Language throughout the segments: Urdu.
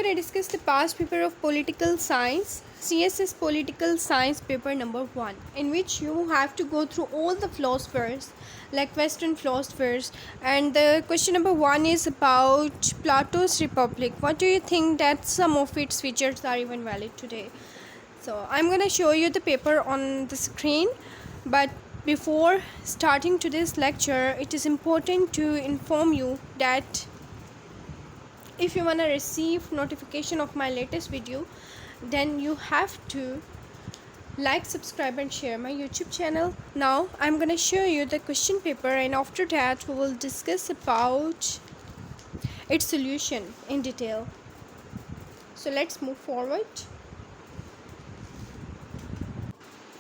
going to discuss the past paper of political science, CSS Political Science paper number 1, in which you have to go through all the philosophers, like Western philosophers. And the question number 1 is about Plato's Republic. What do you think that some of its features are even valid today? So I'm going to show you the paper on the screen, but before starting today's lecture, it is important to inform you that if you want to receive notification of my latest video, then you have to like, subscribe and share my YouTube channel. Now I'm going to show you the question paper, and after that we will discuss about its solution in detail. So let's move forward.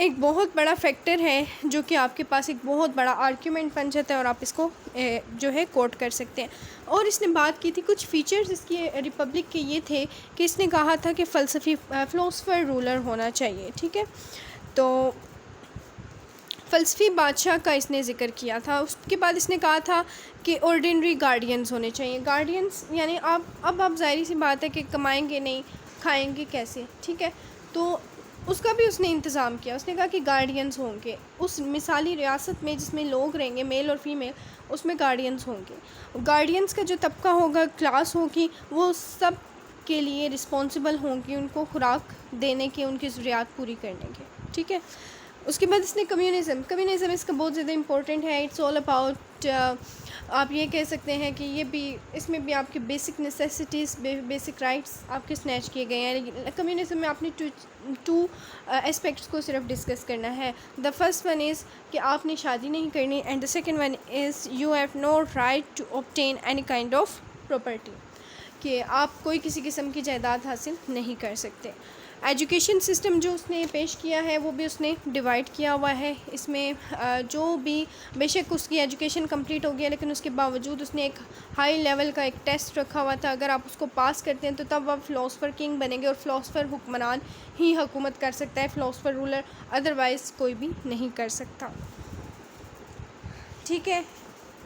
ایک بہت بڑا فیکٹر ہے جو کہ آپ کے پاس ایک بہت بڑا آرگیومنٹ بن جاتا ہے اور آپ اس کو جو ہے کوٹ کر سکتے ہیں. اور اس نے بات کی تھی کچھ فیچرز اس کی ریپبلک کے یہ تھے کہ اس نے کہا تھا کہ فلسفی رولر ہونا چاہیے. ٹھیک ہے، تو فلسفی بادشاہ کا اس نے ذکر کیا تھا. اس کے بعد اس نے کہا تھا کہ آرڈینری گارڈینز ہونے چاہیے. گارڈینز یعنی آپ ظاہری سی بات ہے کہ کمائیں گے نہیں، کھائیں گے کیسے. ٹھیک ہے، تو اس کا بھی اس نے انتظام کیا. اس نے کہا کہ گارڈینز ہوں گے اس مثالی ریاست میں جس میں لوگ رہیں گے، میل اور فیمیل، اس میں گارڈینز ہوں گے. گارڈینز کا جو طبقہ ہوگا، کلاس ہوگی، وہ سب کے لیے رسپانسبل ہوں گی، ان کو خوراک دینے کے، ان کی ضروریات پوری کرنے کے. ٹھیک ہے، اس کے بعد اس نے کمیونزم اس کا بہت زیادہ امپورٹنٹ ہے. اٹس آل اباؤٹ، آپ یہ کہہ سکتے ہیں کہ یہ بھی اس میں بھی آپ کی بیسک نیسیسٹیز، بیسک رائٹس آپ کے اسنیچ کیے گئے ہیں. کمیونزم میں آپ نے ٹو اسپیکٹس کو صرف ڈسکس کرنا ہے. دا فرسٹ ون از کہ آپ نے شادی نہیں کرنی، and the second one is you have no right to obtain any kind of property, کہ آپ کوئی کسی قسم کی جائیداد حاصل نہیں کر سکتے. ایجوکیشن سسٹم جو اس نے پیش کیا ہے وہ بھی اس نے ڈیوائڈ کیا ہوا ہے. اس میں جو بھی بے شک اس کی ایجوکیشن کمپلیٹ ہو گیا، لیکن اس کے باوجود اس نے ایک ہائی لیول کا ایک ٹیسٹ رکھا ہوا تھا. اگر آپ اس کو پاس کرتے ہیں تو تب آپ فلاسفر کنگ بنیں گے، اور فلاسفر حکمران ہی حکومت کر سکتا ہے، فلاسفر رولر ادروائز کوئی بھی نہیں کر سکتا. ٹھیک ہے،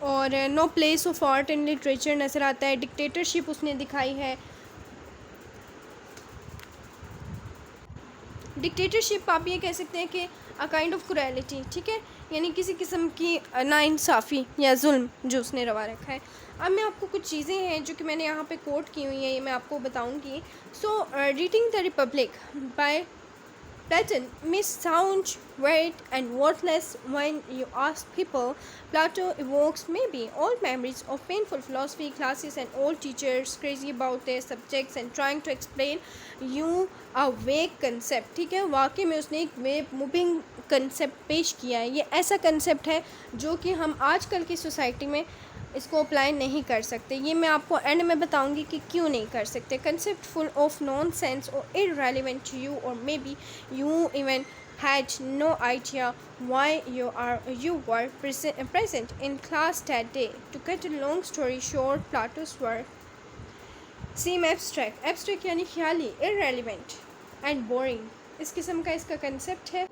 اور no place of art and literature نظر آتا ہے. ڈکٹیٹرشپ اس نے دکھائی ہے. ڈکٹیٹرشپ آپ یہ کہہ سکتے ہیں کہ اے کائنڈ آف کرویلٹی. ٹھیک ہے، یعنی کسی قسم کی ناانصافی یا ظلم جو اس نے روا رکھا ہے. اب میں آپ کو کچھ چیزیں ہیں جو کہ میں نے یہاں پہ کوٹ کی ہوئی ہیں، یہ میں آپ کو بتاؤں گی. سو reading the republic by Platon may sound weird and worthless when you ask people. Plato evokes maybe old memories of painful philosophy classes and old teachers crazy about their subjects and trying to explain you a vague concept. ٹھیک ہے، واقعی میں اس نے ایک موونگ کنسیپٹ پیش کیا ہے. یہ ایسا کنسیپٹ ہے جو کہ ہم آج کل کی سوسائٹی میں اس کو اپلائی نہیں کر سکتے. یہ میں آپ کو اینڈ میں بتاؤں گی کہ کیوں نہیں کر سکتے. Concept full of nonsense اور irrelevant to you, or maybe you even had no idea why you were present in class that day. To cut a long story short, Plato's work seem abstract یعنی خیالی، irrelevant and boring. اس قسم کا اس کا کنسیپٹ ہے.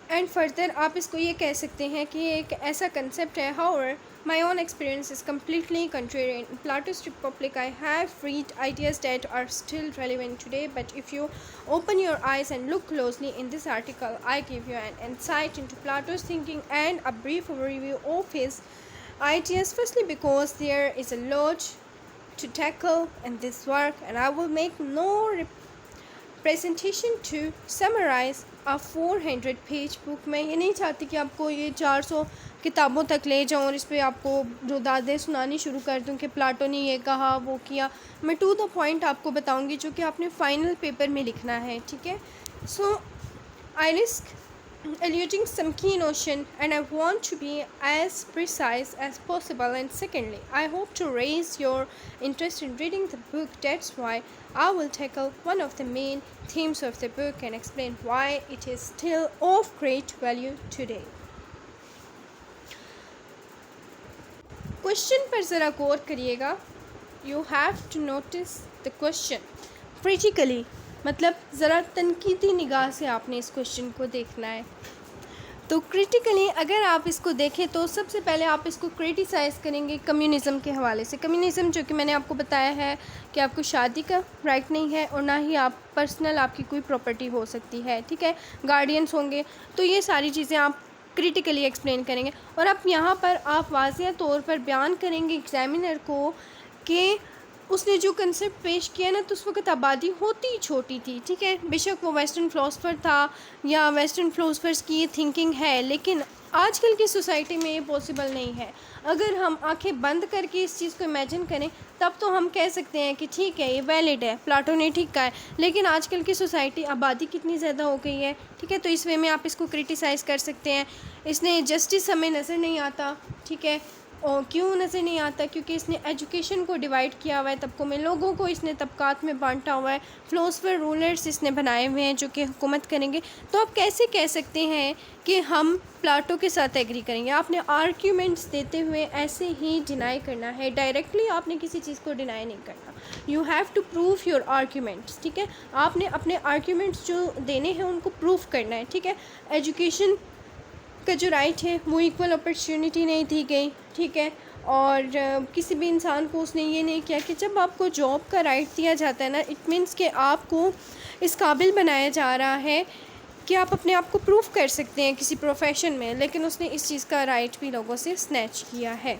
اینڈ فردر آپ اس کو یہ کہہ سکتے ہیں کہ یہ ایک ایسا کنسیپٹ ہے. However, my own experience is completely contrary. In Plato's Republic, I have read ideas that are still relevant today, but if you open your eyes and look closely in this article, I give you an insight into Plato's thinking and a brief overview of his ideas. Firstly, because there is a lot to tackle in this work, and I will make no presentation to summarize a 400-page book. میں یہ نہیں چاہتی کہ آپ کو یہ 400 کتابوں تک لے جاؤں اور اس پہ آپ کو رودادیں سنانی شروع کر دوں کہ پلاٹو نے یہ کہا وہ کیا. میں ٹو دا پوائنٹ آپ کو بتاؤں گی جو کہ آپ نے فائنل پیپر میں لکھنا ہے. ٹھیک ہے، سو I risk eluding some key notion and I want to be as precise as possible. And secondly, I hope to raise your interest in reading the book. That's why I will tackle one of the main themes of the book and explain why it is still of great value today. Question پر ذرا غور کریے گا. You have to notice the question critically. مطلب ذرا تنقیدی نگاہ سے آپ نے اس کوشچن کو دیکھنا ہے. تو کریٹیکلی اگر آپ اس کو دیکھیں تو سب سے پہلے آپ اس کو کریٹیسائز کریں گے کمیونزم کے حوالے سے. کمیونزم جو کہ میں نے آپ کو بتایا ہے کہ آپ کو شادی کا رائٹ نہیں ہے اور نہ ہی آپ پرسنل آپ کی کوئی پراپرٹی ہو سکتی ہے. ٹھیک ہے، گارڈینس ہوں گے. تو یہ ساری چیزیں آپ کریٹیکلی ایکسپلین کریں گے اور اب یہاں پر آپ واضح طور پر بیان کریں گے ایگزامینر کو کہ اس نے جو کنسیپٹ پیش کیا نا تو اس وقت آبادی ہوتی ہی چھوٹی تھی. ٹھیک ہے، بے شک وہ ویسٹرن فلاسفر تھا یا ویسٹرن فلاسفرز کی یہ تھنکنگ ہے، لیکن آج کل کی سوسائٹی میں یہ پاسبل نہیں ہے. اگر ہم آنکھیں بند کر کے اس چیز کو امیجن کریں تب تو ہم کہہ سکتے ہیں کہ ٹھیک ہے یہ ویلڈ ہے، پلاٹو نے ٹھیک کہا ہے. لیکن آج کل کی سوسائٹی آبادی کتنی زیادہ ہو گئی ہے. ٹھیک ہے، تو اس وے میں آپ اس کو کرٹیسائز کر سکتے ہیں. اس نے جسٹس ہمیں نظر نہیں آتا. ٹھیک ہے، اور کیوں نظر نہیں آتا؟ کیونکہ اس نے ایجوکیشن کو ڈیوائڈ کیا ہوا ہے طبقوں میں، لوگوں کو اس نے طبقات میں بانٹا ہوا ہے، فلاسفر رولرز اس نے بنائے ہوئے ہیں جو کہ حکومت کریں گے۔ تو آپ کیسے کہہ سکتے ہیں کہ ہم پلاٹو کے ساتھ ایگری کریں گے؟ آپ نے آرگیومنٹس دیتے ہوئے ایسے ہی ڈینائی کرنا ہے، ڈائریکٹلی آپ نے کسی چیز کو ڈینائی نہیں کرنا۔ You have to proof your arguments, ٹھیک ہے؟ آپ نے اپنے آرگیومنٹس جو دینے ہیں ان کو پروف کرنا ہے، ٹھیک ہے؟ ایجوکیشن کا جو رائٹ ہے وہ ایکول اپرچونٹی نہیں دی گئی، ٹھیک ہے؟ اور کسی بھی انسان کو اس نے یہ نہیں کیا کہ جب آپ کو جاب کا رائٹ دیا جاتا ہے نا، اٹ مینس کہ آپ کو اس قابل بنایا جا رہا ہے کہ آپ اپنے آپ کو پروف کر سکتے ہیں کسی پروفیشن میں، لیکن اس نے اس چیز کا رائٹ بھی لوگوں سے سنیچ کیا ہے۔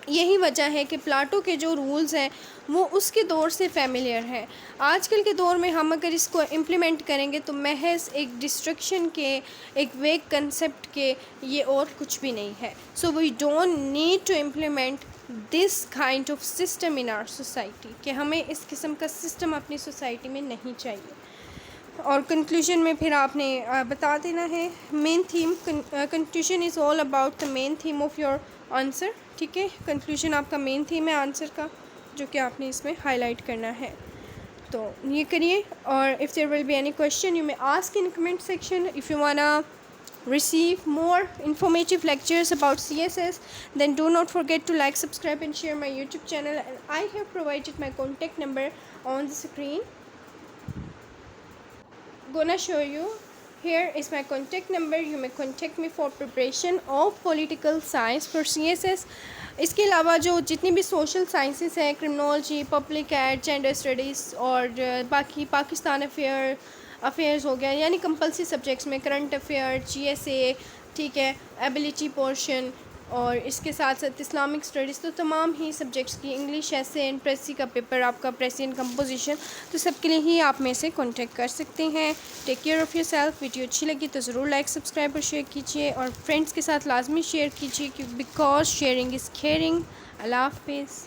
یہی وجہ ہے کہ پلاٹو کے جو رولز ہیں وہ اس کے دور سے فیملیئر ہیں۔ آج کل کے دور میں ہم اگر اس کو امپلیمنٹ کریں گے تو محض ایک ڈسٹرکشن کے، ایک ویگ کنسیپٹ کے، یہ اور کچھ بھی نہیں ہے۔ So we don't need to implement this kind of system in our society, کہ ہمیں اس قسم کا سسٹم اپنی سوسائٹی میں نہیں چاہیے۔ اور کنکلوژن میں پھر آپ نے بتا دینا ہے main theme, conclusion is all about the main theme of your answer, ٹھیک ہے؟ کنکلوژن آپ کا مین تھیم ہے آنسر کا، جو کہ آپ نے اس میں ہائی لائٹ کرنا ہے۔ تو یہ کریے، اور if there will be any question you may ask in comment section. If you wanna receive more informative lectures about CSS, then do not forget to like, subscribe and share my YouTube channel, and I have provided my contact number on the screen. Gonna show you, here is my contact number. You may contact me for preparation of political science for CSS. اس کے علاوہ جو جتنی بھی سوشل سائنسز ہیں، criminology, public ad, gender studies اور باقی پاکستان افیئرز ہو گیا، یعنی کمپلسری سبجیکٹس میں current affair, G S A, ٹھیک ہے، ایبیلٹی پورشن، اور اس کے ساتھ ساتھ اسلامک اسٹڈیز، تو تمام ہی سبجیکٹس کی انگلش ایسے اینڈ پریسی کا پیپر آپ کا پریسی اینڈ کمپوزیشن، تو سب کے لیے ہی آپ میں سے کانٹیکٹ کر سکتے ہیں۔ Take care of your self. Video اچھی لگی تو ضرور لائک، سبسکرائب اور شیئر کیجیے، اور فرینڈس کے ساتھ لازمی شیئر کیجیے، بیکاز شیئرنگ از کیئرنگ۔ اللہ حافظ۔